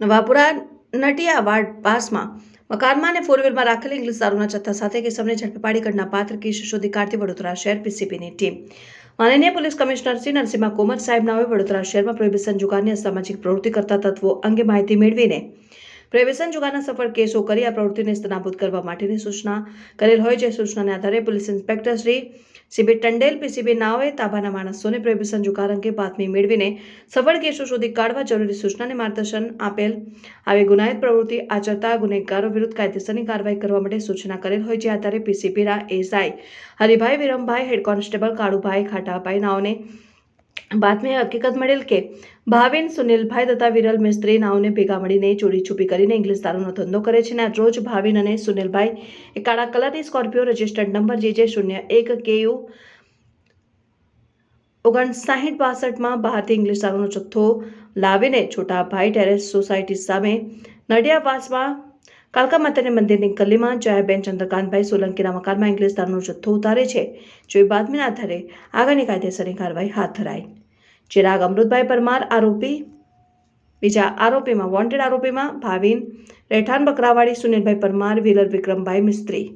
નવાપુરા નટિયાવાડ પાસમાં મકાનમાં અને ફોર વ્હીલમાં રાખેલ ઇંગ્લિશ દારૂના જથ્થા સાથે કેસમને ઝડપી પાડી ઘટના પાત્ર કેસ શોધી કાઢતી વડોદરા શહેર પીસીબીની ટીમ. માનનીય પોલીસ કમિશનર શ્રી નરસિંહ કુમાર સાહેબ નાઓએ વડોદરા શહેરમાં પ્રોહિબિશન જુગારની અસામાજિક પ્રવૃત્તિ કરતા તત્વો અંગે માહિતી મેળવીને પ્રોહિબિશન જુગારના સફળ કેસો કરી આ પ્રવૃત્તિને નાબૂદ કરવા માટેની સૂચના કરેલ હોય. જે સૂચનાને આધારે પોલીસ ઇન્સ્પેક્ટર શ્રી સીબી ટંડેલ પીસીબી નાઓએ તાબાના માણસોને પ્રોહિબિશન જુગાર અંગે બાતમી મેળવીને સફળ કેસો શોધી કાઢવા જરૂરી સૂચનાને માર્ગદર્શન આપેલ. આવી ગુનાહિત પ્રવૃત્તિ આચરતા ગુનેગારો વિરુદ્ધ કાયદેસરની કાર્યવાહી કરવા માટે સૂચના કરેલ હોય. જે આધારે પીસીબીના SI Haribhai Virambhai, head constable Kalubhai Khatabhai નાઓને બાતમી હકીકત મળેલ કે ભાવિન સુનિલભાઈ તથા વિરલ મિસ્ત્રી નાઓને ભેગા મળીને ચોરી છુપી કરીને ઇંગ્લિશ દારૂનો ધંધો કરે છે. આ રોજ ભાવિન અને સુનિલભાઈ એ કાળા કલરની સ્કોર્પિયો રજિસ્ટર્ડ નંબર JJ01KU 5962માં બહારથી ઇંગ્લિશ દારૂનો જથ્થો લાવીને છોટાભાઈ ટેરેસ સોસાયટી સામે નડિયાવાસમાં કાલકા માતાના મંદિરની ગલીમાં જયાબેન ચંદ્રકાંતભાઈ સોલંકીના મકાનમાં ઇંગ્લિશ દારૂનો જથ્થો ઉતારે છે. જેવી બાતમીના આધારે આગળની કાયદેસરની કાર્યવાહી હાથ ધરાઈ. ચિરાગ અમૃતભાઈ પરમાર આરોપી. બીજા આરોપીમાં વોન્ટેડ આરોપીમાં ભાવિન રહેઠાણ બકરાવાડી, સુનિલભાઈ પરમાર, વિરલ વિક્રમભાઈ મિસ્ત્રી.